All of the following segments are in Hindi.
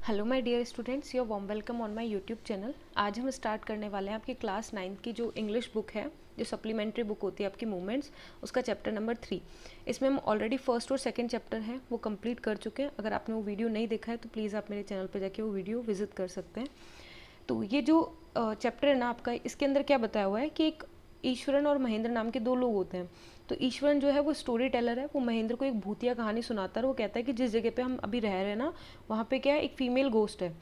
Hello my dear students, your warm welcome on my YouTube channel. आज हम स्टार्ट करने वाले हैं आपकी क्लास 9 की जो इंग्लिश बुक है, जो सप्लीमेंट्री बुक होती है आपकी मूवमेंट्स, उसका चैप्टर नंबर 3। इसमें हम ऑलरेडी फर्स्ट और सेकंड चैप्टर हैं वो कंप्लीट कर चुके हैं। अगर आपने वो वीडियो नहीं देखा है तो प्लीज़ आप मेरे चैनल पर जाके वो वीडियो विजिट कर सकते हैं। तो ये जो चैप्टर है ना आपका, इसके अंदर क्या बताया हुआ है कि एक ईश्वरन और महेंद्र नाम के दो लोग होते हैं। तो ईश्वरन जो है वो स्टोरी टेलर है, वो महेंद्र को एक भूतिया कहानी सुनाता है। वो कहता है कि जिस जगह पे हम अभी रह रहे हैं ना, वहाँ पे क्या है, एक फीमेल गोस्ट है।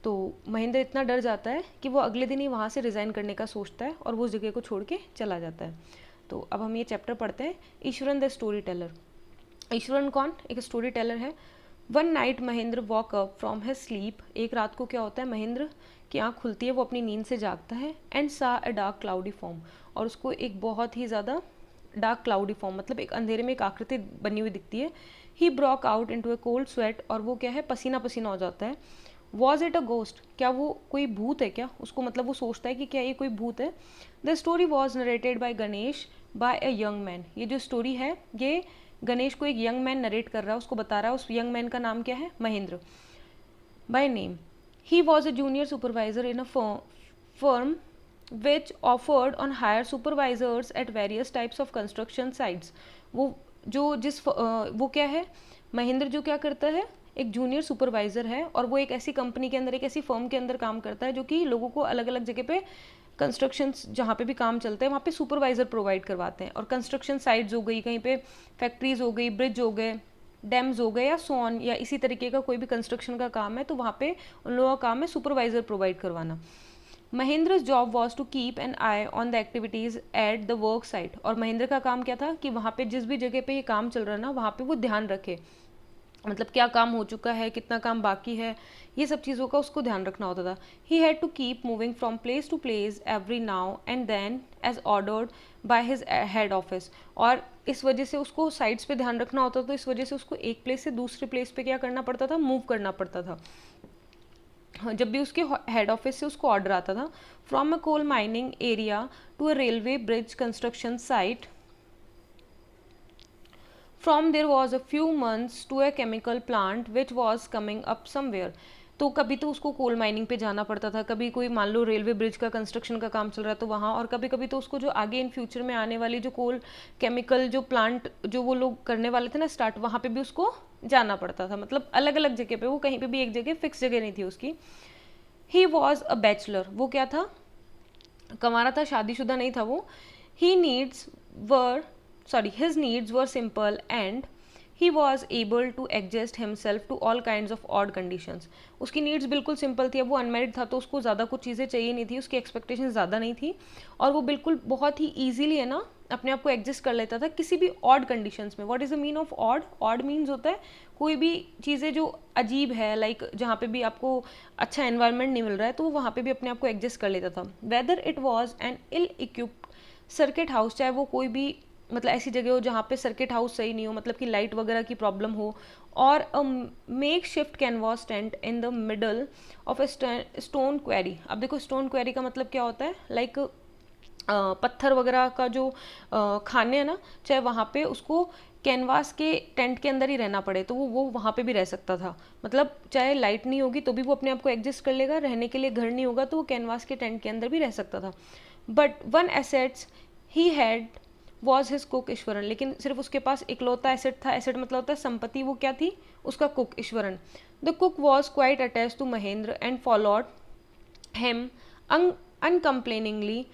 तो महेंद्र इतना डर जाता है कि वो अगले दिन ही वहाँ से रिज़ाइन करने का सोचता है और वो उस जगह को छोड़ के चला जाता है। तो अब हम ये चैप्टर पढ़ते हैं, Eswaran the story teller. Eswaran कौन? एक स्टोरी टेलर है। One night Mahendra walk up from his sleep. एक रात को क्या होता है, महेंद्र की आँख खुलती है, वो अपनी नींद से जागता है। एंड सा अ डार्क क्लाउडी फॉर्म, और उसको एक बहुत ही ज़्यादा डार्क क्लाउडी फॉर्म, मतलब एक अंधेरे में एक आकृति बनी हुई दिखती है। He broke out into a cold sweat, और वो क्या है, पसीना पसीना हो जाता है। Was it a ghost? क्या वो कोई भूत है क्या? उसको मतलब वो सोचता है कि क्या ये कोई भूत है। The story was narrated by Ganesh by a young man. ये जो स्टोरी है ये गणेश को एक यंग मैन नरेट कर रहा है, उसको बता रहा है। उस यंग मैन का नाम क्या है? Mahendra by name. He was a junior supervisor in a firm which offered on hire supervisors at various types of construction sites। वो जो वो क्या है, महेंद्र जो क्या करता है, एक जूनियर सुपरवाइज़र है, और वो एक ऐसी कंपनी के अंदर, एक ऐसी फर्म के अंदर काम करता है जो कि लोगों को अलग अलग जगह पे कंस्ट्रक्शन जहाँ पे भी काम चलते हैं वहाँ पे सुपरवाइज़र प्रोवाइड करवाते हैं। और कंस्ट्रक्शन साइट्स हो गई, कहीं पे फैक्ट्रीज हो गई, ब्रिज हो गए, डैम्स हो गए, या सोन, या इसी तरीके का कोई भी कंस्ट्रक्शन का काम है, तो वहाँ पे उन लोगों का काम है सुपरवाइज़र प्रोवाइड करवाना। Mahendra's job was to keep an eye on the activities at the work site. और महेंद्र का काम क्या था कि वहाँ पे जिस भी जगह पे ये काम चल रहा है ना, वहाँ पे वो ध्यान रखे, मतलब क्या काम हो चुका है, कितना काम बाकी है, ये सब चीज़ों का उसको ध्यान रखना होता था। He had to keep moving from place to place every now and then as ordered by his head office. और इस वजह से उसको साइड्स पे ध्यान रखना होता था, तो इस वजह से उसको एक प्लेस से दूसरे प्लेस पे क्या करना पड़ता था, मूव करना पड़ता था। जब भी उसके हेड ऑफिस से उसको ऑर्डर आता था। From a coal mining area to a railway bridge construction site, from there was a few months to a chemical plant which was coming up somewhere. तो कभी तो उसको कोल माइनिंग पे जाना पड़ता था, कभी कोई मान लो रेलवे ब्रिज का कंस्ट्रक्शन का काम चल रहा है तो वहाँ, और कभी कभी तो उसको जो आगे इन फ्यूचर में आने वाली जो कोल केमिकल जो प्लांट जो वो लोग करने वाले थे ना स्टार्ट, वहाँ पे भी उसको जाना पड़ता था। मतलब अलग अलग जगह पे, वो कहीं पे भी एक जगह फिक्स जगह नहीं थी उसकी। ही वॉज अ बैचलर, वो क्या था, कंवारा था, शादीशुदा नहीं था वो। He needs were his needs were simple and he was able to adjust himself to all kinds of odd conditions। उसकी नीड्स बिल्कुल सिंपल थी। अब वो अनमेरिड था तो उसको ज़्यादा कुछ चीज़ें चाहिए नहीं थी, उसकी एक्सपेक्टेशन ज़्यादा नहीं थी, और वो बिल्कुल बहुत ही ईजिली है ना अपने आप को एडजस्ट कर लेता था किसी भी ऑड कंडीशंस में। What is the mean of odd? Odd means होता है कोई भी चीज़ें जो अजीब है, लाइक जहाँ पे भी आपको अच्छा एनवायरनमेंट नहीं मिल रहा है तो वो वहाँ पे भी अपने आप को एडजस्ट कर लेता था। Whether it was an ill equipped circuit house, चाहे वो कोई भी मतलब ऐसी जगह हो जहाँ पे सर्किट हाउस सही नहीं हो, मतलब कि लाइट वगैरह की प्रॉब्लम हो, और a make shift canvas tent in the middle of a stone query. अब देखो स्टोन क्वेरी का मतलब क्या होता है, लाइक पत्थर वगैरह का जो खाने हैं ना, चाहे वहाँ पे उसको कैनवास के टेंट के अंदर ही रहना पड़े तो वो वहाँ पे भी रह सकता था। मतलब चाहे लाइट नहीं होगी तो भी वो अपने आप को एडजस्ट कर लेगा, रहने के लिए घर नहीं होगा तो वो कैनवास के टेंट के अंदर भी रह सकता था। But one assets he had was his cook Eswaran, लेकिन सिर्फ उसके पास इकलौता एसेट था। एसेट मतलब होता है संपत्ति, वो क्या थी, उसका cook Eshwaran. The cook was quite attach to Mahendra and followed him uncomplainingly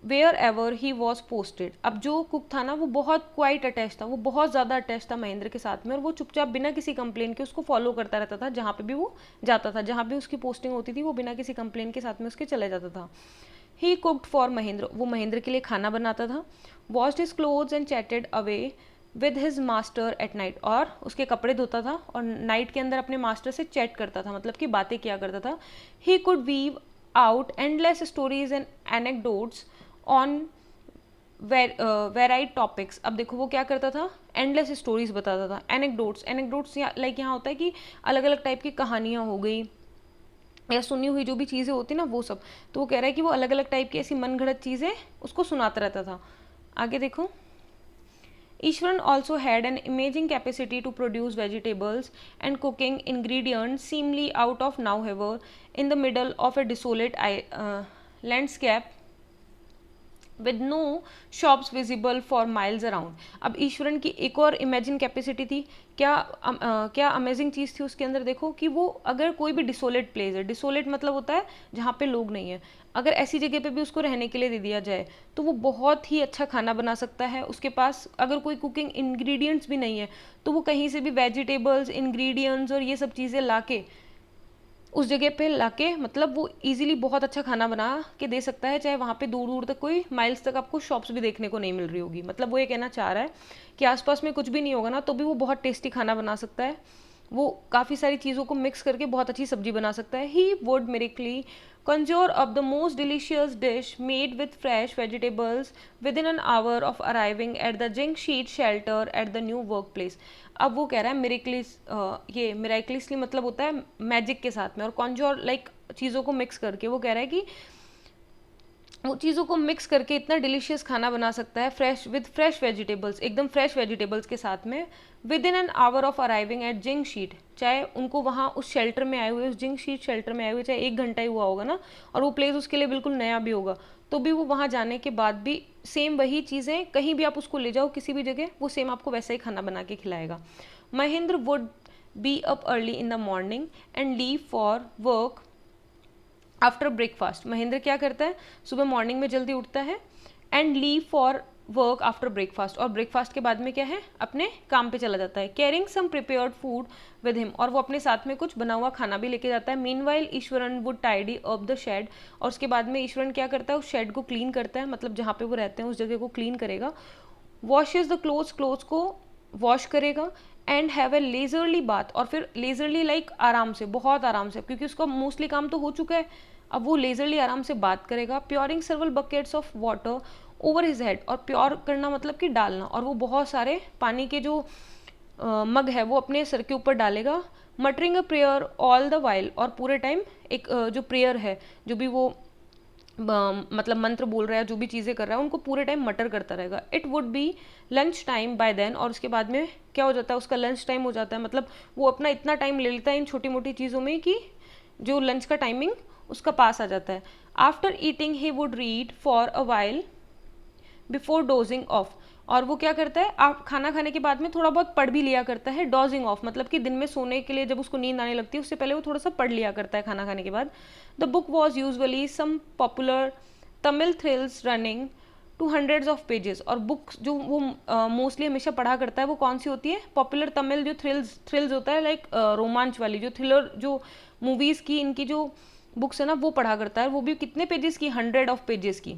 wherever he was posted. अब जो कुक था ना वो बहुत क्वाइट अटैच था, वो बहुत ज़्यादा अटैच था महेंद्र के साथ में, और वो चुपचाप बिना किसी कंप्लेन के उसको फॉलो करता रहता था जहाँ पे भी वो जाता था, जहाँ भी उसकी पोस्टिंग होती थी वो बिना किसी कंप्लेन के साथ में उसके चले जाता था। ही कुकड फॉर महेंद्र, वो महेंद्र के लिए खाना बनाता था। Washed his clothes and chatted away with his master at night, और उसके कपड़े धोता था और नाइट के अंदर अपने मास्टर से चैट करता था, मतलब कि बातें किया करता था। He could weave out endless stories and anecdotes on varied topics. अब देखो वो क्या करता था, एंडलेस स्टोरीज बताता था। एनेक्डोट्स, एनेक्डोट्स लाइक यहाँ होता है कि अलग अलग टाइप की कहानियाँ हो गई या सुनी हुई जो भी चीज़ें होती ना वो सब। तो वो कह रहा है कि वो अलग अलग टाइप की ऐसी मन घड़त चीज़ें उसको सुनाता रहता था। आगे देखो, Ishwaran also had an amazing capacity to produce vegetables and cooking ingredients seemingly out of nowhere in the middle of a desolate landscape with no shops visible for miles around. अब ईश्वरन की एक और इमेजिन कैपेसिटी थी. क्या अमेजिंग चीज़ थी उसके अंदर, देखो कि वो अगर कोई भी डिसोलेट प्लेस है, डिसोलेट मतलब होता है जहाँ पे लोग नहीं है, अगर ऐसी जगह पे भी उसको रहने के लिए दे दिया जाए तो वो बहुत ही अच्छा खाना बना सकता है. उसके पास अगर कोई कुकिंग इंग्रेडिएंट्स भी नहीं है तो वो कहीं से भी वेजिटेबल्स, इंग्रेडिएंट्स और ये सब चीज़ें ला के उस जगह पे लाके मतलब वो इजीली बहुत अच्छा खाना बना के दे सकता है, चाहे वहाँ पे दूर दूर तक कोई माइल्स तक आपको शॉप्स भी देखने को नहीं मिल रही होगी. मतलब वो ये कहना चाह रहा है कि आसपास में कुछ भी नहीं होगा ना तो भी वो बहुत टेस्टी खाना बना सकता है. वो काफ़ी सारी चीज़ों को मिक्स करके बहुत अच्छी सब्जी बना सकता है. He would miraculously conjure up the most delicious dish made with fresh vegetables within an hour of arriving at the zinc sheet shelter at the new workplace. अब वो कह रहा है मिरेकलिस, ये मिराकलिसली मतलब होता है मैजिक के साथ में, और कॉन्जोर लाइक चीज़ों को मिक्स करके. वो कह रहा है कि वो चीज़ों को मिक्स करके इतना डिलीशियस खाना बना सकता है फ्रेश वेजिटेबल्स, एकदम फ्रेश वेजिटेबल्स के साथ में, with in an hour of arriving at zinc sheet. चाहे उनको वहाँ उस शेल्टर में आए हुए, उस जिंक शीट शेल्टर में आए हुए चाहे 1 घंटा ही हुआ होगा ना, और वो प्लेस उसके लिए बिल्कुल नया भी होगा, तो भी वो वहाँ जाने के बाद भी सेम वही चीज़ें कहीं भी आप उसको ले जाओ किसी भी जगह, वो सेम आपको वैसा ही खाना बना के खिलाएगा. Mahendra would be up early in the morning and leave for work after breakfast. Mahendra क्या करता है, सुबह मॉर्निंग में जल्दी उठता है, and leave for work after breakfast, और ब्रेकफास्ट के बाद में क्या है, अपने काम पे चला जाता है. Carrying some prepared food with him, और वो अपने साथ में कुछ बना हुआ खाना भी लेके जाता है. Meanwhile Iswaran would tidy up the shed, और उसके बाद में ईश्वरन क्या करता है, उस शेड को क्लीन करता है, मतलब जहाँ पे वो रहते हैं उस जगह को क्लीन करेगा. वॉशेज द क्लोथ्स को वॉश करेगा, and have a leisurely bath, और फिर लेजरली लाइक आराम से, बहुत आराम से, क्योंकि उसका मोस्टली काम तो हो चुका है, अब वो लेजरली आराम से बात करेगा. Pouring several buckets of water over his head, और प्योर करना मतलब कि डालना, और वो बहुत सारे पानी के जो मग है वो अपने सर के ऊपर डालेगा. Muttering a prayer all the while, और पूरे टाइम एक जो प्रेयर है, जो भी वो मतलब मंत्र बोल रहा है, जो भी चीज़ें कर रहा है, उनको पूरे टाइम मटर करता रहेगा. It would be lunch time by then, और उसके बाद में क्या हो जाता है, उसका लंच टाइम हो जाता है. मतलब वो अपना इतना टाइम ले लेता है इन छोटी मोटी चीज़ों में कि जो लंच का टाइमिंग उसका पास आ जाता है. After eating he would read for a while before dosing of, और वो क्या करता है, आप खाना खाने के बाद में थोड़ा बहुत पढ़ भी लिया करता है. डोजिंग ऑफ मतलब कि दिन में सोने के लिए जब उसको नींद आने लगती है उससे पहले वो थोड़ा सा पढ़ लिया करता है खाना खाने के बाद. The book was usually some popular Tamil thrills running to hundreds of pages, और बुक्स जो वो मोस्टली हमेशा पढ़ा करता है वो कौन सी होती है, पॉपुलर तमिल जो थ्रिल्स होता है, लाइक रोमांच वाली जो थ्रिलर जो मूवीज़ की इनकी जो बुक्स है ना वो पढ़ा करता है. वो भी कितने पेजेस की, 100 ऑफ पेजेस की.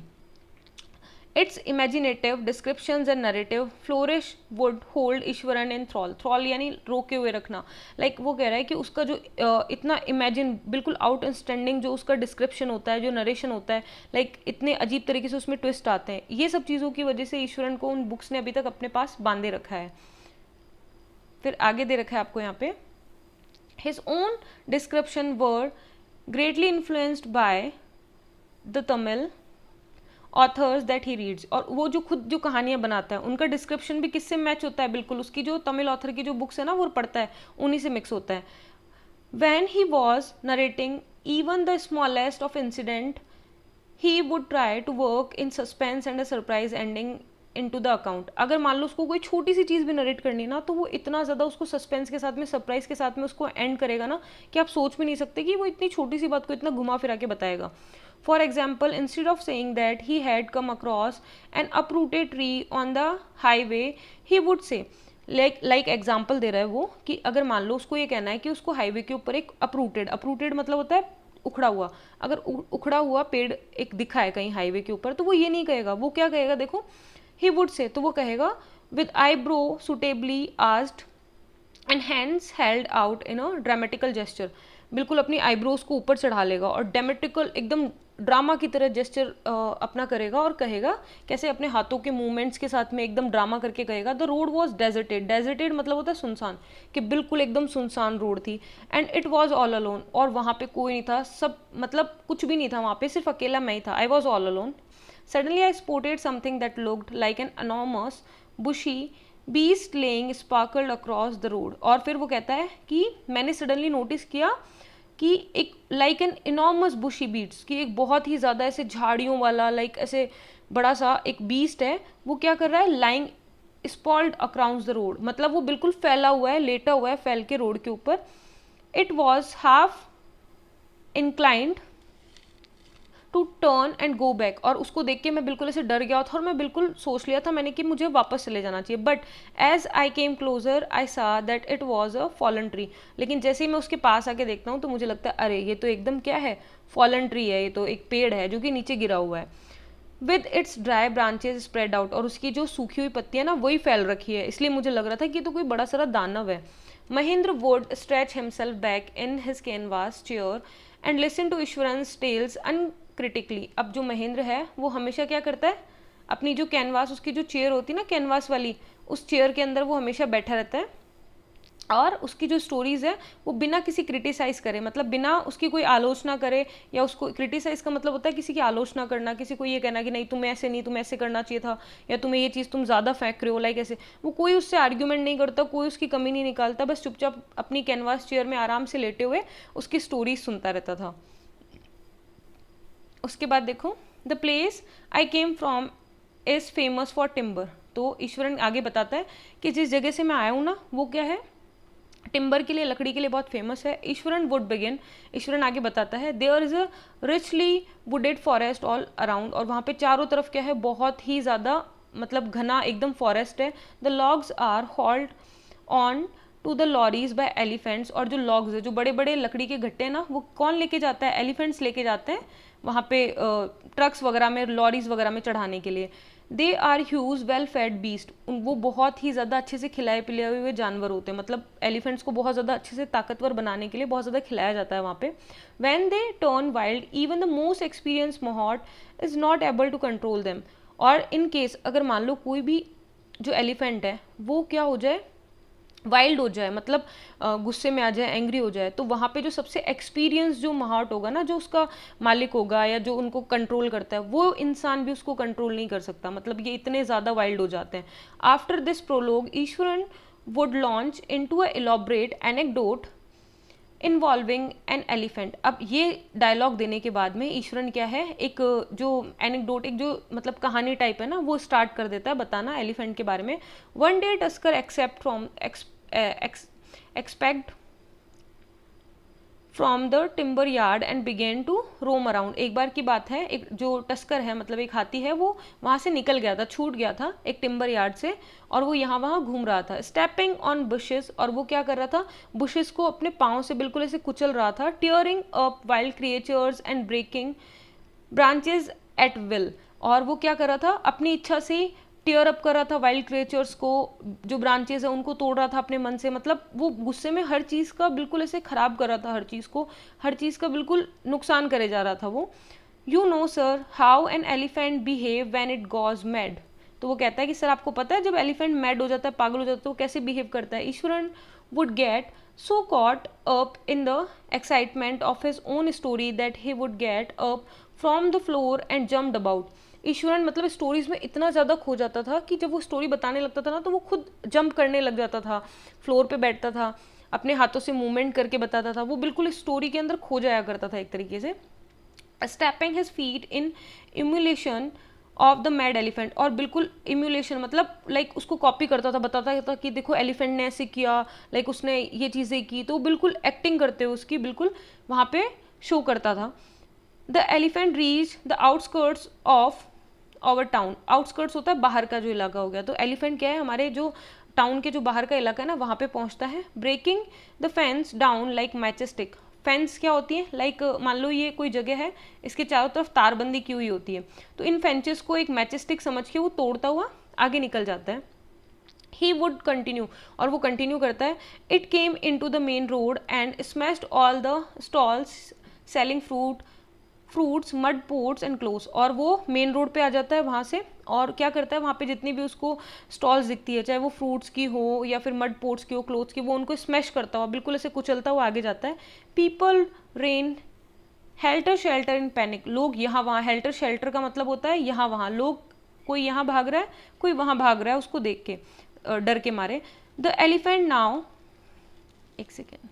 Its imaginative descriptions and narrative flourish would hold Eshwaran in thrall. Thrall यानी रोके हुए रखना. लाइक वो कह रहा है कि उसका जो इतना इमेजिन बिल्कुल आउटस्टैंडिंग जो उसका डिस्क्रिप्शन होता है, जो नरेशन होता है, लाइक इतने अजीब तरीके से उसमें ट्विस्ट आते हैं, ये सब चीज़ों की वजह से ईश्वरन को उन बुक्स ने अभी तक अपने पास बांधे रखा है. फिर आगे दे रखा है आपको यहाँ पे, his own description were greatly influenced by the Tamil authors that he reads, और वो जो खुद जो कहानियाँ बनाता है उनका डिस्क्रिप्शन भी किससे मैच होता है, बिल्कुल उसकी जो तमिल ऑथर की जो बुक्स है ना वो पढ़ता है, उन्हीं से मिक्स होता है. When he was narrating even the smallest of incident he would try to work in suspense and a surprise ending into the account. अगर मान लो उसको कोई छोटी सी चीज़ भी नरेट करनी है ना तो वो इतना ज़्यादा उसको सस्पेंस के साथ में, सरप्राइज के साथ में उसको एंड करेगा ना कि आप सोच भी नहीं सकते कि वो इतनी छोटी सी बात को इतना घुमा फिरा के बताएगा. For example, instead of saying that he had come across an uprooted tree on the highway, he would say, like example दे रहा है वो कि अगर मान लो उसको ये कहना है कि उसको हाईवे के ऊपर एक अप्रूटेड मतलब होता है उखड़ा हुआ, अगर उखड़ा हुआ पेड़ एक दिखा है कहीं हाईवे के ऊपर, तो वो ये नहीं कहेगा, वो क्या कहेगा, देखो ही वुड से, तो वो कहेगा with eyebrow suitably asked and hands held out in a dramatical gesture. बिल्कुल अपनी आईब्रोज को ऊपर चढ़ा लेगा और ड्रामेटिकल एकदम ड्रामा की तरह जेस्चर अपना करेगा, और कहेगा कैसे, अपने हाथों के मूवमेंट्स के साथ में एकदम ड्रामा करके कहेगा. द रोड वॉज डेजर्टेड मतलब होता है सुनसान, कि बिल्कुल एकदम सुनसान रोड थी. And it was all alone, और वहाँ पे कोई नहीं था, सब मतलब कुछ भी नहीं था वहाँ पे, सिर्फ अकेला मैं ही था. I was all alone. Suddenly I spotted something that looked like an enormous bushy beast laying sparkled across the road. और फिर वो कहता है कि मैंने सडनली नोटिस किया कि एक लाइक एन इनॉर्मस बुशी बीट्स, कि एक बहुत ही ज़्यादा ऐसे झाड़ियों वाला लाइक ऐसे बड़ा सा एक बीस्ट है, वो क्या कर रहा है, लाइंग स्पॉल्ड अक्रॉस द रोड, मतलब वो बिल्कुल फैला हुआ है, लेटा हुआ है फैल के रोड के ऊपर। It was half inclined to turn and go back, और उसको देख के मैं बिल्कुल ऐसे डर गया था और मैं बिल्कुल सोच लिया था मैंने कि मुझे वापस चले जाना चाहिए। But as I came closer I saw that it was a fallen tree, लेकिन जैसे ही मैं उसके पास आके देखता हूँ तो मुझे लगता है अरे ये तो एकदम क्या है, फॉलन ट्री है, ये तो एक पेड़ है जो कि नीचे गिरा हुआ है। With its dry branches spread out, और उसकी जो सूखी हुई पत्तियां ना वही फैल रखी है, इसलिए मुझे लग रहा था कि ये तो कोई बड़ा सारा दानव है। Mahendra would stretch himself back in his canvas chair and listen to Eshwaran's tales uncritically. अब जो महेंद्र है वो हमेशा क्या करता है, अपनी जो कैनवास, उसकी जो चेयर होती है ना कैनवास वाली, उस चेयर के अंदर वो हमेशा बैठा रहता है और उसकी जो स्टोरीज है वो बिना किसी क्रिटिसाइज करे, मतलब बिना उसकी कोई आलोचना करे, या उसको क्रिटिसाइज का मतलब होता है किसी की आलोचना करना, किसी को ये कहना कि नहीं तुम्हें ऐसे नहीं, तुम्हें ऐसे करना चाहिए था, या तुम्हें ये चीज़ तुम ज़्यादा फेंक रहे हो, लाइक ऐसे। वो कोई उससे आर्ग्यूमेंट नहीं करता, कोई उसकी कमी नहीं निकालता, बस चुपचाप अपनी कैनवास चेयर में आराम से लेटे हुए उसकी स्टोरीज सुनता रहता था। उसके बाद देखो, the place I came from is famous for timber. तो ईश्वरन आगे बताता है कि जिस जगह से मैं आया हूँ ना वो क्या है, टिम्बर के लिए, लकड़ी के लिए बहुत फेमस है। ईश्वरन वुड बिगिन, ईश्वरन आगे बताता है, there is a richly wooded forest all around, और वहाँ पे चारों तरफ क्या है, बहुत ही ज़्यादा मतलब घना एकदम फॉरेस्ट है। The logs are hauled on to the lorries by elephants, और जो लॉग्स है, जो बड़े बड़े लकड़ी के गट्टे हैं ना, वो कौन लेके जाता है, एलिफेंट्स लेके जाते हैं वहाँ पे ट्रक्स वगैरह में, लॉरीज वगैरह में चढ़ाने के लिए। They are huge well fed beast, वो बहुत ही ज़्यादा अच्छे से खिलाए पिलाए हुए जानवर होते हैं, मतलब एलिफेंट्स को बहुत ज़्यादा अच्छे से ताकतवर बनाने के लिए बहुत ज़्यादा खिलाया जाता है वहाँ पे। When they turn wild even the most experience mahout is not able to control them, और इन केस अगर मान लो कोई भी जो एलिफेंट है वो क्या हो जाए, वाइल्ड हो जाए, मतलब गुस्से में आ जाए, एंग्री हो जाए, तो वहाँ पे जो सबसे एक्सपीरियंस जो महाट होगा ना, जो उसका मालिक होगा या जो उनको कंट्रोल करता है, वो इंसान भी उसको कंट्रोल नहीं कर सकता, मतलब ये इतने ज़्यादा वाइल्ड हो जाते हैं। After this prologue Eshwaran would launch into a elaborate anecdote involving an elephant. अब ये डायलॉग देने के बाद में ईश्वरन क्या है, एक जो एनेक्डोट, एक जो मतलब कहानी टाइप है ना, वो स्टार्ट कर देता है बताना एलिफेंट के बारे में। One day tusker except from expect from the timber yard and begin to roam around. एक बार की बात है, एक जो टस्कर है मतलब एक हाथी है, वो वहाँ से निकल गया था, छूट गया था एक टिम्बर यार्ड से, और वो यहाँ वहाँ घूम रहा था। स्टेपिंग ऑन बुशेस, और वो क्या कर रहा था, बुशेस को अपने पाँव से बिल्कुल ऐसे कुचल रहा था। Tearing up wild creatures and breaking branches at will, और वो क्या कर रहा था, अपनी इच्छा से टीयर अप कर रहा था वाइल्ड क्रिएचर्स को, जो ब्रांचेस है उनको तोड़ रहा था अपने मन से, मतलब वो गुस्से में हर चीज़ का बिल्कुल ऐसे खराब कर रहा था, हर चीज़ को, हर चीज़ का बिल्कुल नुकसान करे जा रहा था वो। You know sir how an elephant behave when it goes mad. तो वो कहता है कि सर आपको पता है जब एलिफेंट मैड हो जाता है, पागल हो जाता है, तो वो कैसे बिहेव करता है। Eswaran would get so caught up in the excitement of his own story that he would get up from the floor and jumped about। Eswaran मतलब स्टोरीज में इतना ज़्यादा खो जाता था कि जब वो स्टोरी बताने लगता था ना, तो वो खुद जंप करने लग जाता था, फ्लोर पे बैठता था, अपने हाथों से मूवमेंट करके बताता था, वो बिल्कुल स्टोरी के अंदर खो जाया करता था एक तरीके से। Stepping his feet in emulation of the mad elephant, और बिल्कुल इम्यूलेशन मतलब लाइक उसको कॉपी करता था, बताता था कि देखो एलिफेंट ने ऐसे किया, लाइक उसने ये चीज़ें की, तो बिल्कुल एक्टिंग करते हुए उसकी बिल्कुल वहाँ पे शो करता था। The elephant reach the outskirts of our town, outskirts होता है बाहर का जो इलाका हो गया, तो एलिफेंट क्या है, हमारे जो टाउन के जो बाहर का इलाका है ना, वहाँ पे पहुँचता है। Breaking the fence down like matchstick, fence क्या होती है, लाइक मान लो ये कोई जगह है, इसके चारों तरफ तारबंदी की हुई होती है, तो इन फेंचेस को एक मैचस्टिक समझ के वो तोड़ता हुआ आगे निकल जाता है। ही वुड कंटिन्यू, और वो कंटिन्यू करता है। It came into the main road and smashed all the stalls selling fruits mud pots and clothes, और वो मेन रोड पे आ जाता है वहाँ से, और क्या करता है, वहाँ पे जितनी भी उसको स्टॉल्स दिखती है, चाहे वो फ्रूट्स की हो या फिर मड पोर्ट्स की हो, क्लोथ्स की, वो उनको स्मैश करता हुआ बिल्कुल ऐसे कुचलता हुआ आगे जाता है। People rain helter shelter in panic, लोग यहाँ वहाँ, हेल्टर शेल्टर का मतलब होता है यहाँ वहाँ, लोग कोई यहाँ भाग रहा है, कोई वहाँ भाग रहा है उसको देख के। डर के मारे। द एलिफेंट नाउ, एक second,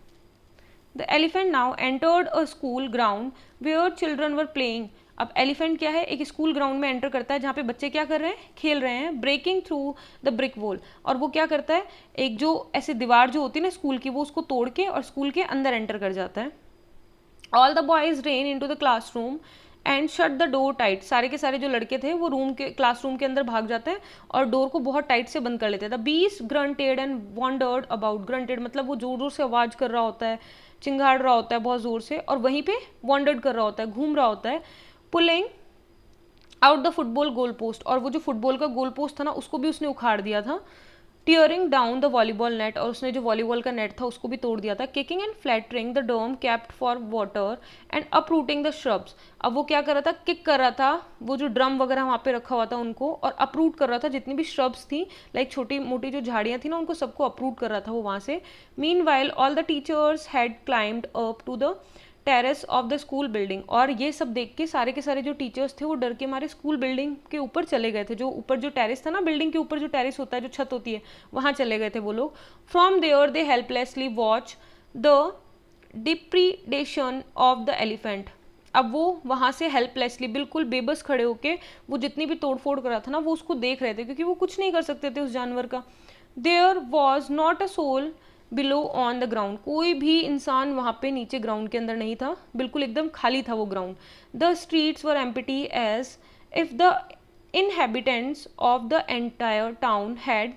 the elephant now entered a school ground where children were playing. अब एलिफेंट क्या है, एक स्कूल ग्राउंड में एंटर करता है जहाँ पे बच्चे क्या कर रहे हैं, खेल रहे हैं। Breaking through the brick wall, और वो क्या करता है, एक जो ऐसे दीवार जो होती है ना स्कूल की, वो उसको तोड़ के और स्कूल के अंदर एंटर कर जाता है। All the boys ran into the classroom and shut the door tight. सारे के सारे जो लड़के थे वो रूम के क्लासरूम के अंदर भाग जाते हैं और डोर को बहुत टाइट से बंद कर लेते हैं। The beast granted and wandered about. Granted मतलब वो जोर जोर से आवाज कर रहा होता है, चिंगाड़ रहा होता है बहुत जोर से, और वहीं पे वॉन्डर्ड कर रहा होता है, घूम रहा होता है। Pulling out the football goal post, और वो जो फुटबॉल का गोल पोस्ट था ना उसको भी उसने उखाड़ दिया था। Tearing down the volleyball net, और उसने जो वॉलीबॉल का नेट था उसको भी तोड़ दिया था। Kicking and flattering the dome kept for water and uprooting the shrubs. अब वो क्या कर रहा था, किक कर रहा था वो जो ड्रम वगैरह वहाँ पे रखा हुआ था उनको, और अपरूट कर रहा था जितनी भी श्रब्स थी, लाइक छोटी मोटी जो झाड़ियाँ थी ना, उनको सबको अपरूट कर रहा था वो वहाँ से। Meanwhile all the teachers had climbed up to the terrace of the school building, और ये सब देख के सारे के सारे जो टीचर्स थे वो डर के मारे स्कूल बिल्डिंग के ऊपर चले गए थे। जो ऊपर जो टेरेस था ना, बिल्डिंग के ऊपर जो टेरेस होता है, जो छत होती है, वहाँ चले गए थे वो लोग। From there they helplessly watch the depredation of the elephant. अब वो वहाँ से हेल्पलेसली, बिल्कुल बेबस खड़े होके, वो जितनी भी तोड़फोड़ कर रहा था ना वो उसको देख रहे थे, क्योंकि वो कुछ नहीं कर सकते थे उस जानवर का। There was not a soul below on the ground, कोई भी इंसान वहाँ पे नीचे ग्राउंड के अंदर नहीं था, बिल्कुल एकदम खाली था वो ground. The streets were empty as if the inhabitants of the entire town had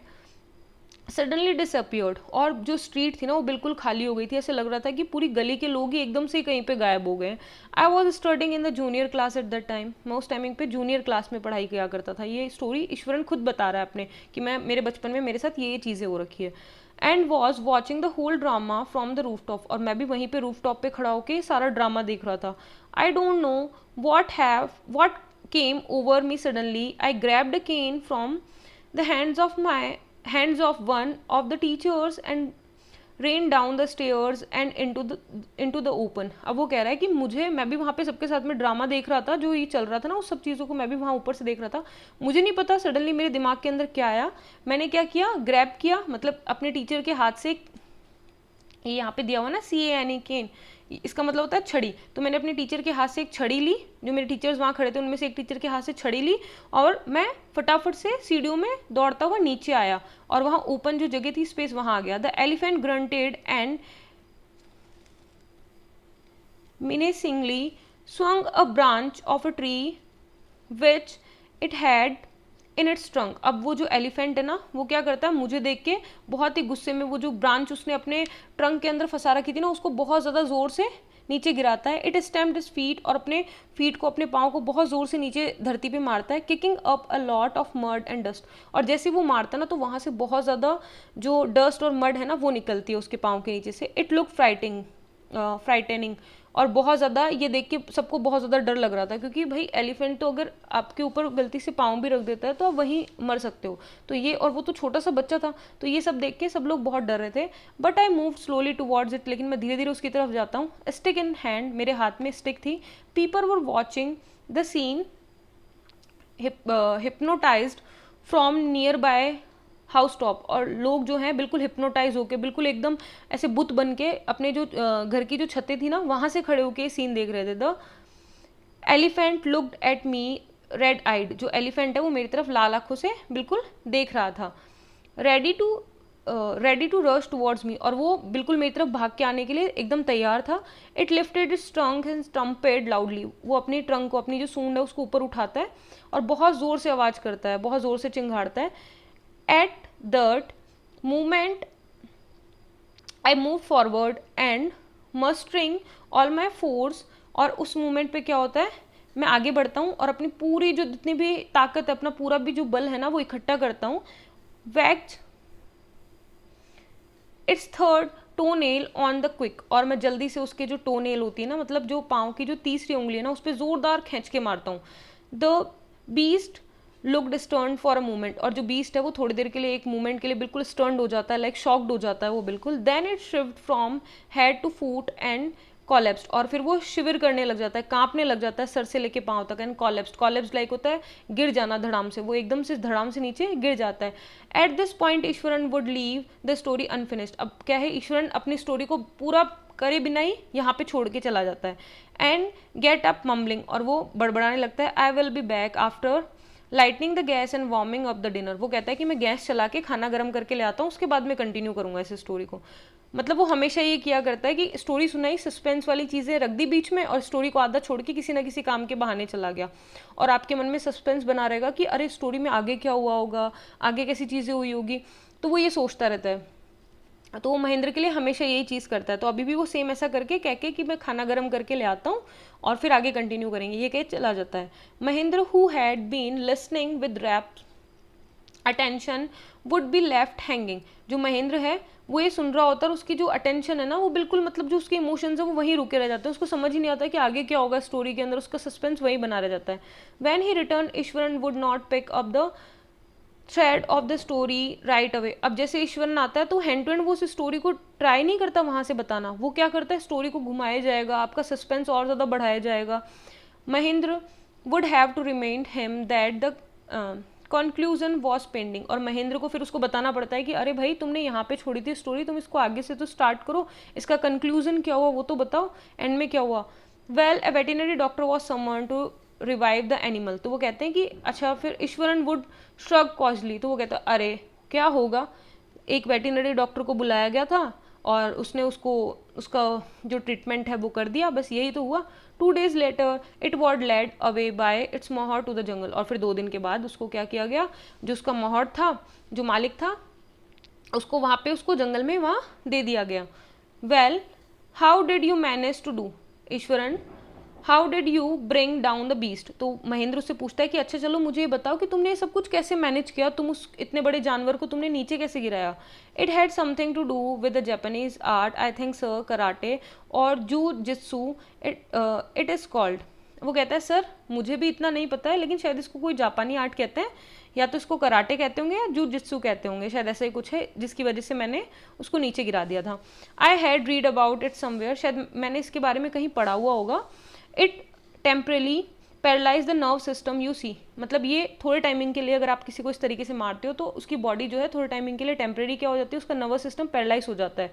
suddenly disappeared, और जो स्ट्रीट थी ना वो बिल्कुल खाली हो गई थी, ऐसे लग रहा था कि पूरी गली के लोग ही एकदम से कहीं पे गायब हो गए। I was studying in the junior class at that time, मैं उस टाइमिंग पे जूनियर क्लास में पढ़ाई किया करता था। ये स्टोरी ईश्वरन खुद बता रहा है अपने कि मैं मेरे बचपन में मेरे साथ ये चीज़ें हो रखी है। And was watching the whole drama from the rooftop, और मैं भी वहीं पे रूफ टॉप पे खड़ा होकर सारा ड्रामा देख रहा था। I don't know what came over me suddenly, I grabbed a cane from the hands of one of the teachers and ran down the stairs and into the open। अब वो कह रहा है कि मैं भी वहाँ पे सबके साथ में ड्रामा देख रहा था, जो ये चल रहा था ना उस सब चीज़ों को मैं भी वहाँ ऊपर से देख रहा था। मुझे नहीं पता सडनली मेरे दिमाग के अंदर क्या आया, मैंने क्या किया, ग्रैब किया, मतलब अपने टीचर के हाथ से, ये यहाँ पे दिया हुआ ना CAN, केन, इसका मतलब होता है छड़ी। तो मैंने अपने टीचर के हाथ से एक छड़ी ली, जो मेरे टीचर्स वहाँ खड़े थे उनमें से एक टीचर के हाथ से छड़ी ली, और मैं फटाफट से सीढ़ियों में दौड़ता हुआ नीचे आया, और वहाँ ओपन जो जगह थी, स्पेस, वहाँ आ गया। The elephant granted and menacingly swung a branch of a tree which it had in its trunk. अब वो जो एलिफेंट है ना वो क्या करता है, मुझे देख के बहुत ही गुस्से में वो जो ब्रांच उसने अपने ट्रंक के अंदर फंसा रखी थी ना, उसको बहुत ज़्यादा ज़ोर से नीचे गिराता है। इट स्टैम्प्ड हिज फीट, और अपने फीट को, अपने पाँव को बहुत ज़ोर से नीचे धरती पे मारता है। Kicking up a lot of mud and dust, और जैसे वो मारता है ना तो वहाँ से बहुत ज़्यादा जो डस्ट और मड है ना वो निकलती है उसके पाँव के नीचे से। इट लुक फ्राइटनिंग, और बहुत ज़्यादा ये देख के सबको बहुत ज़्यादा डर लग रहा था, क्योंकि भाई एलिफेंट तो अगर आपके ऊपर गलती से पाँव भी रख देता है तो आप वहीं मर सकते हो। तो ये, और वो तो छोटा सा बच्चा था, तो ये सब देख के सब लोग बहुत डर रहे थे। But I move slowly towards it, लेकिन मैं धीरे धीरे उसकी तरफ जाता हूँ। स्टिक इन हैंड, मेरे हाथ में स्टिक थी। People were watching the scene hypnotized from nearby house top, और लोग जो हैं बिल्कुल हिप्नोटाइज होके, बिल्कुल एकदम ऐसे बुत बन के अपने जो घर की जो छतें थी ना वहाँ से खड़े होके सीन देख रहे थे। The elephant looked at me red eyed, जो एलिफेंट है वो मेरी तरफ लाल आंखों से बिल्कुल देख रहा था। Ready to rush towards me, और वो बिल्कुल मेरी तरफ भाग के आने के लिए एकदम तैयार था। It lifted its trunk and stamped loudly, वो अपनी ट्रंक को, अपनी जो सूंड है उसको ऊपर उठाता है और बहुत ज़ोर से आवाज़ करता है, बहुत ज़ोर से चिंघाड़ता है। At that moment, I moved forward and mustering all my force, और उस मोमेंट पे क्या होता है, मैं आगे बढ़ता हूँ और अपनी पूरी जो जितनी भी ताकत है, अपना पूरा भी जो बल है ना वो इकट्ठा करता हूँ। Whacked its third toe nail on the quick, और मैं जल्दी से उसके जो टो नेल होती है ना, मतलब जो पाँव की जो तीसरी उंगली है ना, उस पर जोरदार खींच के मारता हूँ। The beast looked stern for a moment, और जो बीस्ट है वो थोड़ी देर के लिए, एक मोमेंट के लिए बिल्कुल स्टर्न हो जाता है, लाइक शॉक्ड हो जाता है वो बिल्कुल। Then it shift from head to foot and collapsed, और फिर वो शिविर करने लग जाता है, कांपने लग जाता है सर से लेके पाँव तक, एंड कॉलेप्स्ड, कॉलेप्स्ड लाइक होता है गिर जाना धड़ाम से, वो एकदम से धड़ाम से नीचे गिर जाता है। At this point Eswaran would leave the story unfinished, अब क्या है, ईश्वरन अपनी स्टोरी को पूरा करे बिना ही यहाँ पे छोड़ के चला जाता है। एंड गेट अप मम्बलिंग, और वो बड़बड़ाने लगता है, I will be back after lightning the gas and warming up the dinner, वो कहता है कि मैं गैस चला के खाना गर्म करके ले आता हूँ, उसके बाद मैं कंटिन्यू करूँगा इस स्टोरी को। मतलब वो हमेशा ये किया करता है कि स्टोरी सुनाई, सस्पेंस वाली चीज़ें रख दी बीच में, और स्टोरी को आधा छोड़ के किसी ना किसी काम के बहाने चला गया, और आपके मन में सस्पेंस बना रहेगा कि अरे स्टोरी में आगे क्या हुआ होगा, आगे कैसी चीज़ें हुई होगी, तो वो ये सोचता रहता है। तो वो महेंद्र के लिए हमेशा यही चीज़ करता है। तो अभी भी वो सेम ऐसा करके कह के कि मैं खाना गर्म करके ले आता हूँ और फिर आगे कंटिन्यू करेंगे, ये कह चला जाता है। Mahendra who had been listening with rapt attention would be left hanging, जो महेंद्र है वो ये सुन रहा होता है और उसकी जो अटेंशन है ना वो बिल्कुल, मतलब जो उसके इमोशंस है वो वहीं रुके रह जाते हैं, उसको समझ ही नहीं आता कि आगे क्या होगा स्टोरी के अंदर, उसका सस्पेंस वहीं बना रह जाता है। When he return Ishwaran would not pick up the thread of the story right away, अब जैसे ईश्वरन आता है तो हैंड टू हैंड वो उस स्टोरी को ट्राई नहीं करता वहाँ से बताना, वो क्या करता है स्टोरी को घुमाया जाएगा, आपका सस्पेंस और ज़्यादा बढ़ाया जाएगा। Mahendra would have to remind him that the conclusion was pending, और महेंद्र को फिर उसको बताना पड़ता है कि अरे भाई तुमने यहाँ पे छोड़ी थी स्टोरी, तुम इसको आगे से तो स्टार्ट करो, इसका कंक्लूजन क्या हुआ वो तो बताओ, एंड में क्या हुआ। Well a veterinary doctor was someone to revive the animal, तो वो कहते हैं कि अच्छा, फिर ईश्वरन वुड श्रग कॉजली, तो वो कहता है अरे क्या होगा, एक वेटरनरी डॉक्टर को बुलाया गया था और उसने उसको उसका जो ट्रीटमेंट है वो कर दिया, बस यही तो हुआ। 2 days later it was led away by its mother to the jungle, और फिर 2 दिन के बाद उसको क्या किया गया, जो उसका मोहर था, जो मालिक था, उसको वहाँ पे उसको जंगल में वहाँ दे दिया गया। Well how did you manage to do Ishwaran, how did you bring down the beast, तो महेंद्र उससे पूछता है कि अच्छा चलो मुझे ये बताओ कि तुमने ये सब कुछ कैसे मैनेज किया, तुम उस इतने बड़े जानवर को तुमने नीचे कैसे गिराया। It had something to do with the Japanese art, I think sir karate और जू जित्सु इट इज़ कॉल्ड, वो कहता है सर मुझे भी इतना नहीं पता है, लेकिन शायद इसको कोई जापानी आर्ट कहते हैं, या तो इसको कराटे कहते होंगे या जू जित्सु कहते होंगे, शायद ऐसा ही कुछ है जिसकी वजह से मैंने उसको नीचे गिरा दिया था। I had read about it somewhere, शायद मैंने इसके बारे में कहीं पढ़ा हुआ होगा। It temporarily paralyse the nerve system you see, मतलब ये थोड़े टाइमिंग के लिए अगर आप किसी को इस तरीके से मारते हो तो उसकी बॉडी जो है थोड़े टाइमिंग के लिए टेम्परेरी क्या हो जाती है, उसका नर्वस सिस्टम पैरालाइज हो जाता है।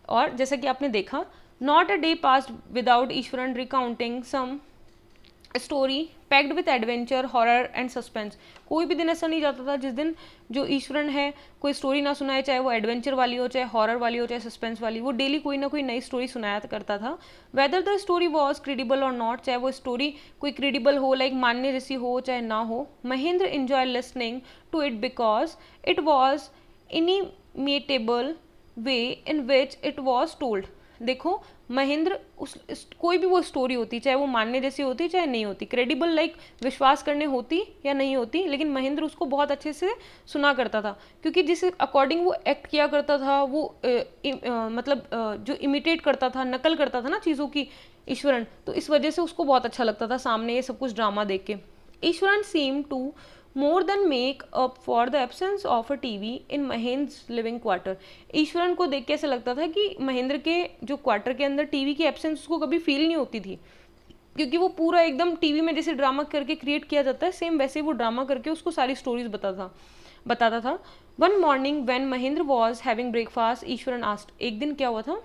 और जैसा कि आपने देखा, not a day passed without Ishwaran recounting some story packed with adventure horror and suspense, कोई भी दिन ऐसा नहीं जाता था जिस दिन जो ईश्वरन है कोई स्टोरी ना सुनाए, चाहे वो एडवेंचर वाली हो, चाहे हॉरर वाली हो, चाहे सस्पेंस वाली, वो डेली कोई ना कोई नई स्टोरी सुनाया करता था। Whether the story was credible और नॉट, चाहे वो स्टोरी कोई क्रेडिबल हो, लाइक मानने जैसी हो चाहे ना हो, Mahendra enjoy listening to it because it was inimitable way in which it was told. देखो महेंद्र कोई भी वो स्टोरी होती, चाहे वो मानने जैसी होती चाहे नहीं होती, क्रेडिबल लाइक विश्वास करने होती या नहीं होती, लेकिन महेंद्र उसको बहुत अच्छे से सुना करता था, क्योंकि जिस अकॉर्डिंग वो एक्ट किया करता था, वो जो इमिटेट करता था, नकल करता था ना चीज़ों की ईश्वरन, तो इस वजह से उसको बहुत अच्छा लगता था सामने ये सब कुछ ड्रामा देख के। Ishwaran seem to more than make up for the absence of a TV in Mahendra living quarter, Ishwaran को देख के ऐसा लगता था कि महेंद्र के जो क्वार्टर के अंदर टीवी की एब्सेंस उसको कभी फील नहीं होती थी, क्योंकि वो पूरा एकदम टीवी में जैसे ड्रामा करके क्रिएट किया जाता है, सेम वैसे वो ड्रामा करके उसको सारी स्टोरीज बताता था। One morning when Mahendra was having breakfast Eswaran asked, एक दिन क्या हुआ था,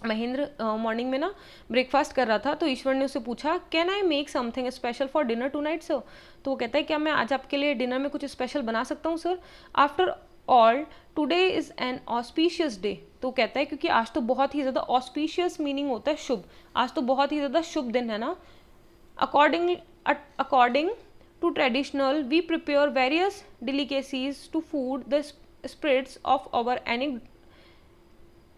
महेंद्र मॉर्निंग में ना ब्रेकफास्ट कर रहा था, तो ईश्वर ने उससे पूछा can I make something special for dinner tonight sir, तो वो कहता है क्या मैं आज आपके लिए डिनर में कुछ स्पेशल बना सकता हूँ sir. After all today is an auspicious day, तो कहता है क्योंकि आज तो बहुत ही ज़्यादा ऑस्पिशियस मीनिंग होता है शुभ, आज तो बहुत ही ज़्यादा शुभ दिन है ना। According to traditional we prepare various delicacies to food the spirits of our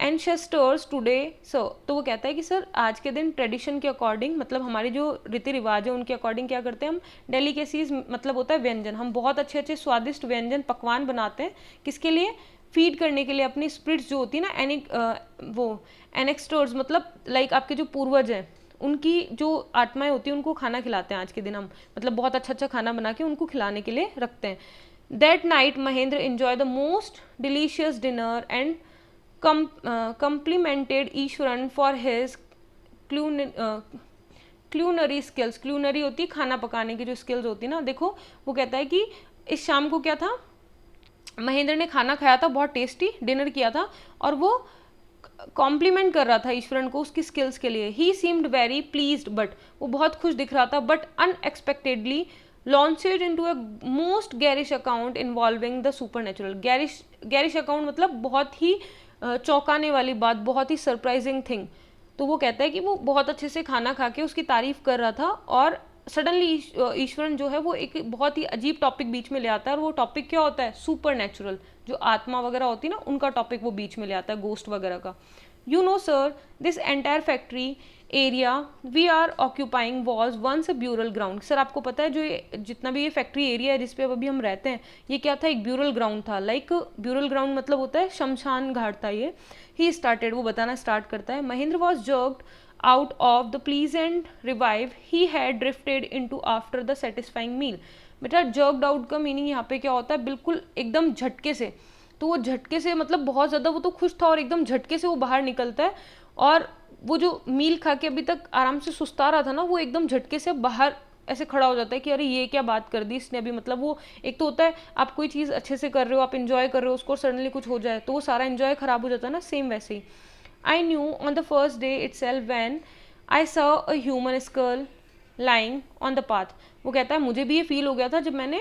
ancestors today sir, तो वो कहता है कि सर आज के दिन ट्रेडिशन के अकॉर्डिंग, मतलब हमारी जो रीति रिवाज है उनके अकॉर्डिंग क्या करते हैं हम, डेलिकेसीज मतलब होता है व्यंजन, हम बहुत अच्छे अच्छे स्वादिष्ट व्यंजन पकवान बनाते हैं, किसके लिए, फीड करने के लिए अपनी स्पिरिट्स जो होती है ना, वो एनेक्स्टर्स मतलब लाइक आपके जो पूर्वज हैं उनकी जो आत्माएं होती हैं उनको खाना खिलाते हैं आज के दिन हम, मतलब बहुत अच्छा अच्छा खाना बना के उनको खिलाने के लिए रखते हैं। That night Mahendra enjoy the most delicious dinner and complimented Ishwaran for his culinary skills, culinary होती है खाना पकाने की जो स्किल्स होती है ना। देखो वो कहता है कि इस शाम को क्या था, महेंद्र ने खाना खाया था, बहुत टेस्टी डिनर किया था, और वो कॉम्प्लीमेंट कर रहा था ईश्वरन को उसकी स्किल्स के लिए। ही सीम्ड वेरी प्लीज्ड, बट वो बहुत खुश दिख रहा था, but unexpectedly launched into a most garish account involving the supernatural. Garish account मतलब बहुत ही चौंकाने वाली बात, बहुत ही सरप्राइजिंग थिंग। तो वो कहता है कि वो बहुत अच्छे से खाना खा के उसकी तारीफ कर रहा था, और सडनली ईश्वरन जो है वो एक बहुत ही अजीब टॉपिक बीच में ले आता है, और वो टॉपिक क्या होता है, सुपर नेचुरल, जो आत्मा वगैरह होती है ना, उनका टॉपिक वो बीच में ले आता है, गोस्ट वगैरह का। You know sir, this entire factory area we are occupying was once a burial ground. Sir आपको पता है जो ये जितना भी ये फैक्ट्री एरिया है जिसपे अभी हम रहते हैं, ये क्या था, एक ब्यूरल ग्राउंड था। लाइक ब्यूरल ग्राउंड मतलब होता है शमशान घाट था ये। ही स्टार्टेड, वो बताना स्टार्ट करता है, Mahendra was jerked out of the pleasant revive he had drifted into after the satisfying meal। बेटा jerked out का मीनिंग यहाँ पे क्या होता है, बिल्कुल एकदम झटके से। तो वो झटके से मतलब बहुत ज़्यादा वो तो खुश था, और एकदम झटके से वो बाहर निकलता है, और वो जो मील खा के अभी तक आराम से सुस्ता रहा था ना, वो एकदम झटके से बाहर ऐसे खड़ा हो जाता है कि अरे ये क्या बात कर दी इसने अभी। मतलब वो एक तो होता है आप कोई चीज़ अच्छे से कर रहे हो, आप इंजॉय कर रहे हो उसको, सडनली कुछ हो जाए तो वो सारा इंजॉय खराब हो जाता है ना, सेम वैसे ही। I knew on the first day itself when I saw a human skull lying on the path। वो कहता है मुझे भी ये फील हो गया था जब मैंने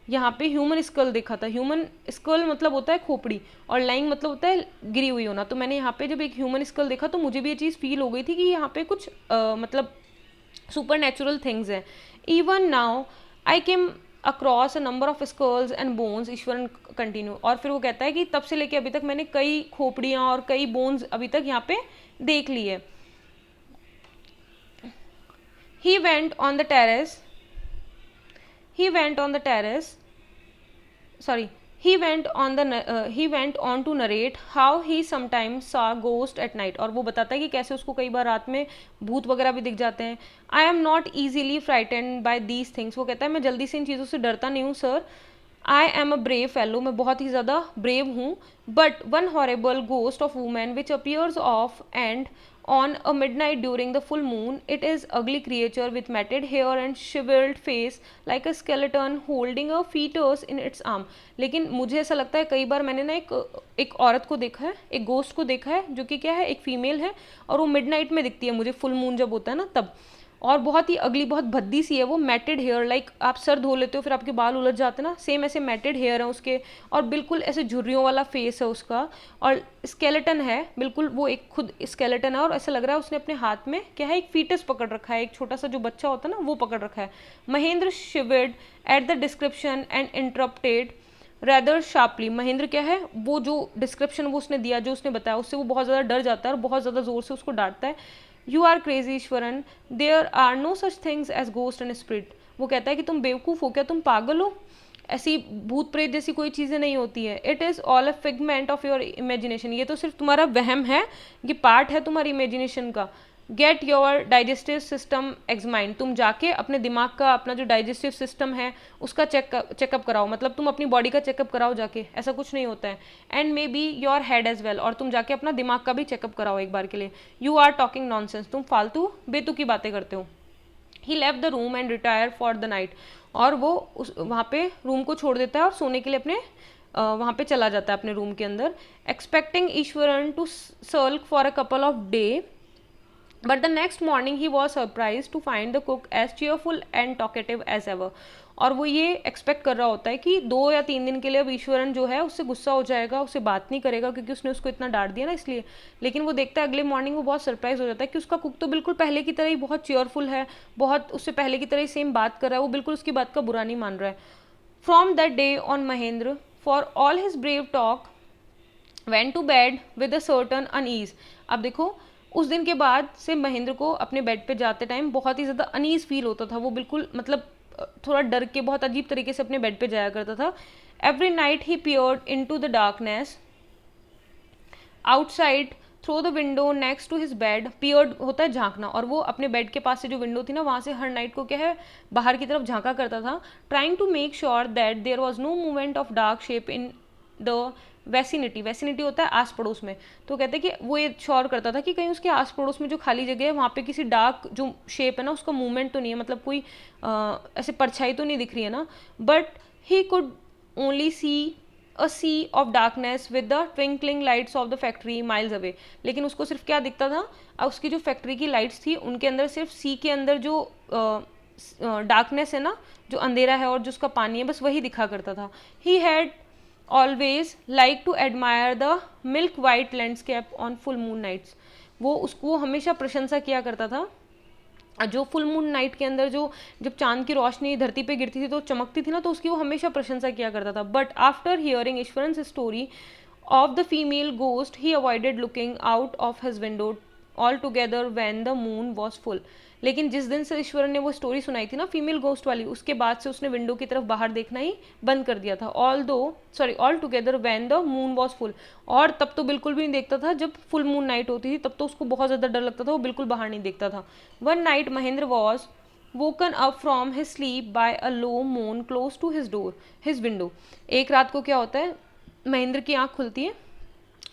यहाँ पे ह्यूमन स्कल देखा था। ह्यूमन स्कल मतलब होता है खोपड़ी, और लाइंग मतलब होता है गिरी हुई होना। तो मैंने यहाँ पे जब एक ह्यूमन स्कल देखा तो मुझे भी ये चीज़ फील हो गई थी कि यहाँ पे कुछ मतलब सुपर नेचुरल थिंग्स हैं। Even now I came across a number of skulls and bones, Ishwaran continue. और फिर वो कहता है कि तब से लेके अभी तक मैंने कई खोपड़ियाँ और कई बोन्स अभी तक यहाँ पे देख ली है। He went on the terrace he went on to narrate how he sometimes saw ghost at night। और वो बताता है कि कैसे उसको कई बार रात में भूत वगैरह भी दिख जाते हैं। I am not easily frightened by these things। वो कहता है मैं जल्दी से इन चीज़ों से डरता नहीं हूँ sir. I am a brave fellow, मैं बहुत ही ज़्यादा ब्रेव हूँ। But one horrible ghost of woman which appears off and on a midnight during the full moon, it is ugly creature with matted hair and shriveled face like a skeleton holding a fetus in its arm। लेकिन मुझे ऐसा लगता है कई बार मैंने ना एक औरत को देखा है, एक गोस्ट को देखा है जो कि क्या है, एक फीमेल है, और वो मिडनाइट में दिखती है मुझे, फुल मून जब होता है ना तब, और बहुत ही अगली, बहुत भद्दी सी है वो। मैटेड हेयर, लाइक आप सर धो लेते हो फिर आपके बाल उलझ जाते हैं ना, सेम ऐसे मैटेड हेयर है उसके, और बिल्कुल ऐसे झुर्रियों वाला फेस है उसका, और स्केलेटन है बिल्कुल, वो एक खुद स्केलेटन है, और ऐसा लग रहा है उसने अपने हाथ में क्या है, एक फीटस पकड़ रखा है, एक छोटा सा जो बच्चा होता है ना वो पकड़ रखा है। Mahendra शिवर्ड at the description and interrupted rather sharply. Mahendra क्या है, वो जो डिस्क्रिप्शन वो उसने दिया, जो उसने बताया, उससे वो बहुत ज़्यादा डर जाता है और बहुत ज़्यादा ज़ोर से उसको डांटता है। You are crazy Ishwaran, there are no such things as ghost and spirit. वो कहता है कि तुम बेवकूफ़ हो क्या, तुम पागल हो, ऐसी भूत प्रेत जैसी कोई चीज़ें नहीं होती है। It is all a figment of your imagination, ये तो सिर्फ तुम्हारा वहम है, ये पार्ट है तुम्हारी इमेजिनेशन का। Get your digestive system examine, तुम जाके अपने दिमाग का, अपना जो डाइजेस्टिव सिस्टम है उसका चेकअप कराओ, मतलब तुम अपनी बॉडी का चेकअप कराओ जाके, ऐसा कुछ नहीं होता है। And maybe your head as well, और तुम जाके अपना दिमाग का भी चेकअप कराओ एक बार के लिए। यू आर टॉकिंग नॉनसेंस, तुम फालतू बेतुकी बातें करते हो। He left the room and retire for the night, और वो वहाँ पे रूम को छोड़ देता है और सोने के लिए अपने वहाँ पे चला जाता है अपने रूम के अंदर। Expecting Eshwaran to sulk for a couple of day, but the next morning he was surprised to find the cook as cheerful and talkative as ever। और वो ये एक्सपेक्ट कर रहा होता है कि 2 या 3 दिन के लिए अब ईश्वरन जो है उससे गुस्सा हो जाएगा, उससे बात नहीं करेगा क्योंकि उसने उसको इतना डांट दिया ना इसलिए। लेकिन वो देखता है अगले मॉर्निंग वो बहुत सरप्राइज हो जाता है कि उसका कुक तो बिल्कुल पहले की तरह ही बहुत चेयरफुल है, बहुत उससे पहले की तरह ही सेम बात कर रहा है, वो बिल्कुल उसकी बात का बुरा नहीं मान रहा है। From that day on Mahendra for all his brave talk went to bed with a certain unease. अब देखो उस दिन के बाद से महेंद्र को अपने बेड पे जाते टाइम बहुत ही ज़्यादा अनईज फील होता था, वो बिल्कुल मतलब थोड़ा डर के बहुत अजीब तरीके से अपने बेड पे जाया करता था। Every night he peered into the darkness outside through the window next to his bed. Peered होता है झांकना, और वो अपने बेड के पास से जो विंडो थी ना वहाँ से हर नाइट को क्या है बाहर की तरफ झांका करता था। Trying to make sure that there was no movement of dark shape in the vicinity, vicinity होता है आस पड़ोस में, तो कहते हैं कि वो ये श्योर करता था कि कहीं उसके आस पड़ोस में जो खाली जगह है वहाँ पे किसी डार्क जो शेप है ना उसका मूवमेंट तो नहीं है, मतलब कोई ऐसे परछाई तो नहीं दिख रही है ना, but he could only see a sea of darkness with the twinkling lights of the factory miles away. लेकिन उसको सिर्फ क्या दिखता था, उसकी जो फैक्ट्री की लाइट्स थी उनके अंदर सिर्फ सी के अंदर जो डार्कनेस है ना, जो अंधेरा है और जो उसका पानी है, बस वही दिखा करता था। He had always like to admire the milk white landscape on full moon nights. वो उसको हमेशा प्रशंसा किया करता था जो फुल मून नाइट के अंदर जो जब चांद की रोशनी धरती पे गिरती थी तो चमकती थी ना, तो उसकी वो हमेशा प्रशंसा किया करता था। But after hearing Eswaran story of the female ghost he avoided looking out of his window all together when the moon was full. लेकिन जिस दिन से ईश्वरन ने वो स्टोरी सुनाई थी ना फीमेल गोस्ट वाली, उसके बाद से उसने विंडो की तरफ बाहर देखना ही बंद कर दिया था। All together when the moon was full, और तब तो बिल्कुल भी नहीं देखता था जब फुल मून नाइट होती थी, तब तो उसको बहुत ज़्यादा डर लगता था, वो बिल्कुल बाहर नहीं देखता था। One night Mahendra was woken up from his sleep by a low moan close to his window. एक रात को क्या होता है, महेंद्र की आँख खुलती है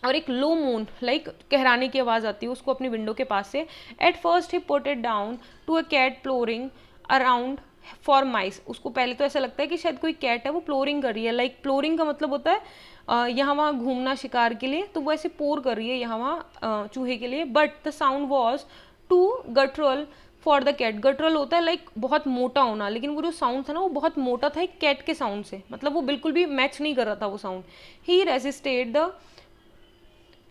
और एक लो मून लाइक कहराने की आवाज़ आती है उसको अपनी विंडो के पास से। At first he put it down to a cat prowling around for mice. उसको पहले तो ऐसा लगता है कि शायद कोई कैट है वो प्लोरिंग कर रही है, लाइक प्लोरिंग का मतलब होता है यहाँ वहाँ घूमना शिकार के लिए, तो वो ऐसे पोर कर रही है यहाँ वहाँ चूहे के लिए। But the sound was too guttural for the cat. Guttural होता है लाइक बहुत मोटा होना, लेकिन वो जो साउंड था ना वो बहुत मोटा था एक कैट के साउंड से, मतलब वो बिल्कुल भी मैच नहीं कर रहा था वो sound. He resisted the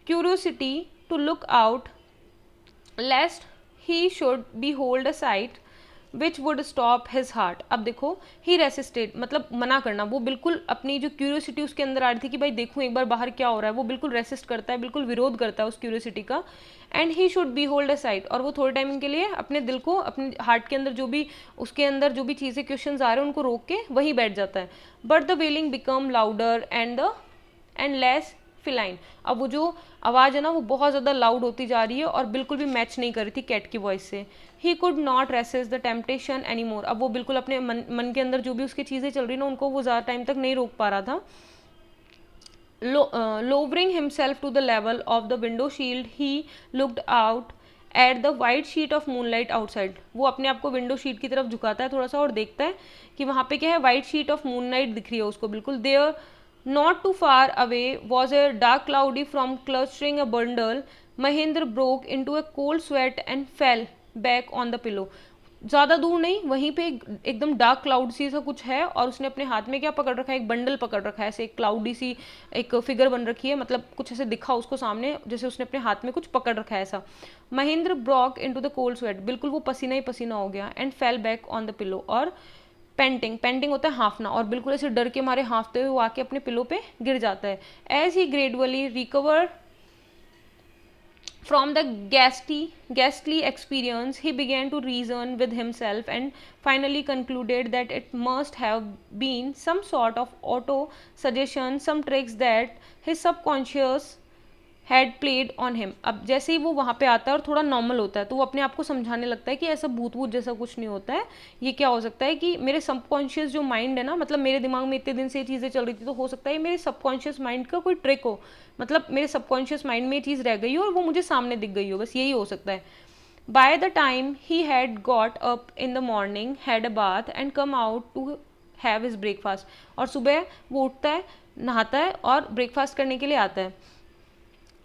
curiosity to look out lest he should behold a sight which would stop his heart। अब देखो he resisted मतलब मना करना, वो बिल्कुल अपनी जो क्यूरियोसिटी उसके अंदर आ रही थी कि भाई देखूं एक बार बाहर क्या हो रहा है, वो बिल्कुल रेसिस्ट करता है, बिल्कुल विरोध करता है उस क्यूरियोसिटी का। And he should be hold a site, और वो थोड़े टाइम के लिए अपने दिल को अपने हार्ट के अंदर जो भी उसके अंदर जो भी चीज़ें क्वेश्चंस आ रहे हैं उनको रोक के वहीं बैठ जाता है। But the wailing become louder and less feline. अब वो जो आवाज़ है ना वो बहुत ज़्यादा लाउड होती जा रही है और बिल्कुल भी मैच नहीं कर रही थी कैट की वॉइस से। He could not resist the temptation any more. अब वो बिल्कुल अपने मन के अंदर जो भी उसकी चीज़ें चल रही ना उनको वो ज़्यादा टाइम तक नहीं रोक पा रहा था। lowering himself to the level of the window shield he looked out at the white sheet of moonlight outside। वो अपने आप को विंडो शीट की तरफ झुकाता है थोड़ा सा और देखता है कि वहाँ पे क्या है, वाइट शीट ऑफ मूनलाइट दिख रही है उसको बिल्कुल। There not too far away was a dark cloudy from clustering a bundle। Mahendra broke into a cold sweat and fell back on the pillow। ज़्यादा दूर नहीं, वहीं पे एकदम डार्क क्लाउड सी सा कुछ है और उसने अपने हाथ में क्या पकड़ रखा है, एक बंडल पकड़ रखा है, ऐसे एक क्लाउडी सी एक फिगर बन रखी है, मतलब कुछ ऐसे दिखा उसको सामने जैसे उसने अपने हाथ में कुछ पकड़ रखा है ऐसा। Mahendra Brock into the cold sweat, बिल्कुल वो पसीना ही पसीना हो गया। And fell back on the pillow, और पेंटिंग होता है हाँफना, और बिल्कुल ऐसे डर के मारे हाँफते हुए वो आके अपने पिलो पे गिर जाता है। As he gradually recover from the ghastly experience he began to reason with himself and finally concluded that it must have been some sort of auto suggestion, some tricks that his subconscious had played on him. अब जैसे ही वो वहाँ पे आता है और थोड़ा नॉर्मल होता है तो वो अपने आप को समझाने लगता है कि ऐसा भूत वूत जैसा कुछ नहीं होता है, ये क्या हो सकता है कि मेरे सबकॉन्शियस जो माइंड है ना, मतलब मेरे दिमाग में इतने दिन से ये चीज़ें चल रही थी तो हो सकता है मेरे सबकॉन्शियस माइंड का कोई ट्रिक हो, मतलब मेरे सबकॉन्शियस माइंड में ये चीज़ रह गई हो और वो मुझे सामने दिख गई हो, बस यही हो सकता है। By the time he had got up in the morning, had a bath and come out to have his breakfast, और सुबह वो उठता है, नहाता है और ब्रेकफास्ट करने के लिए आता है।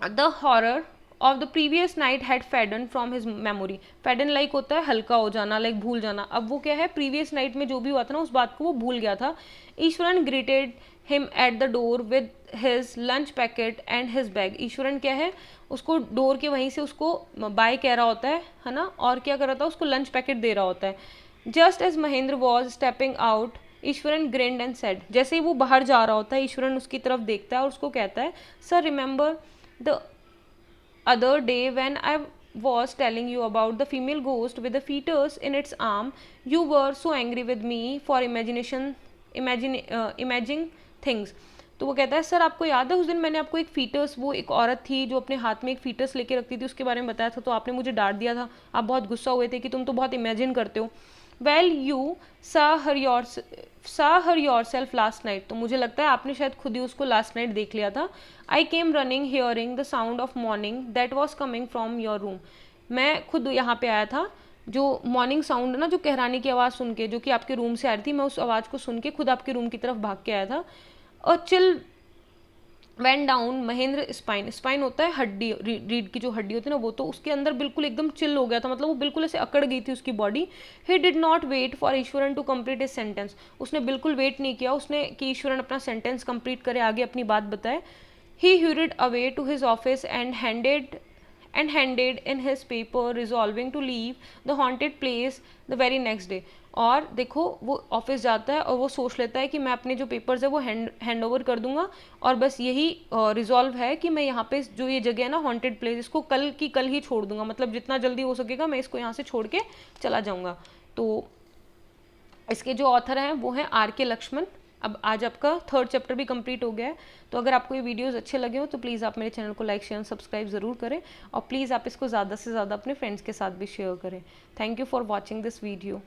The horror of the previous night had fadden from his memory। Faded like होता है हल्का हो जाना, लाइक भूल जाना। अब वो क्या है, प्रीवियस नाइट में जो भी हुआ था ना उस बात को वो भूल गया था। Eswaran greeted him at the door with his lunch packet and his bag. Eswaran क्या है, उसको डोर के वहीं से उसको बाय कह रहा होता है ना, और क्या कर रहा था, उसको लंच पैकेट दे रहा होता है। Just as Mahendra was stepping out Eshwaran grinned and said. जैसे ही वो बाहर जा रहा होता है ईश्वरन उसकी तरफ देखता है और उसको कहता है, sir remember the other day when I was telling you about the female ghost with the fetus in its arm, you were so angry with me for imagining things। तो वो कहता है, सर आपको याद है उस दिन मैंने आपको एक फीटस, वो एक औरत थी जो अपने हाथ में एक फीटस लेके रखती थी, उसके बारे में बताया था, तो आपने मुझे डांट दिया था, आप बहुत गुस्सा हुए थे कि तुम तो बहुत इमेजिन करते हो। वेल यू सा हर योर सेल्फ लास्ट नाइट, तो मुझे लगता है आपने शायद खुद ही उसको लास्ट नाइट देख लिया था. I came running hearing the sound of moaning that was coming from your room, मैं खुद यहाँ पे आया था, जो मॉर्निंग साउंड है ना, जो कहरानी की आवाज़ सुन के, जो कि आपके रूम से आ रही थी, मैं उस आवाज़ को सुन के खुद आपके रूम की तरफ भाग के आया था. और chill ran down Mahendra spine, spine होता है हड्डी, रीढ़ की जो हड्डी होती है ना वो, तो उसके अंदर बिल्कुल एकदम चिल हो गया था, मतलब वो बिल्कुल ऐसे अकड़ गई थी उसकी body. He did not wait for Ishwaran to complete his sentence, उसने बिल्कुल वेट नहीं किया उसने कि ईश्वरन अपना सेंटेंस कंप्लीट करे, आगे अपनी बात बताए. ही hurried away to his office and handed in his paper resolving to leave the haunted place the very next day. और देखो वो ऑफिस जाता है और वो सोच लेता है कि मैं अपने जो पेपर्स है वो हैंड ओवर कर दूंगा, और बस यही रिजॉल्व है कि मैं यहाँ पे जो ये जगह है ना हॉन्टेड प्लेस, इसको कल की कल ही छोड़ दूंगा, मतलब जितना जल्दी हो सकेगा मैं इसको यहाँ से छोड़ के चला जाऊँगा. तो इसके जो ऑथर हैं वो हैं R.K. लक्ष्मण. अब आज आपका 3rd चैप्टर भी कंप्लीट हो गया है. तो अगर आपको ये वीडियोस अच्छे लगे हो तो प्लीज़ आप मेरे चैनल को लाइक शेयर सब्सक्राइब ज़रूर करें, और प्लीज़ आप इसको ज़्यादा से ज़्यादा अपने फ्रेंड्स के साथ भी शेयर करें. Thank you for watching this video.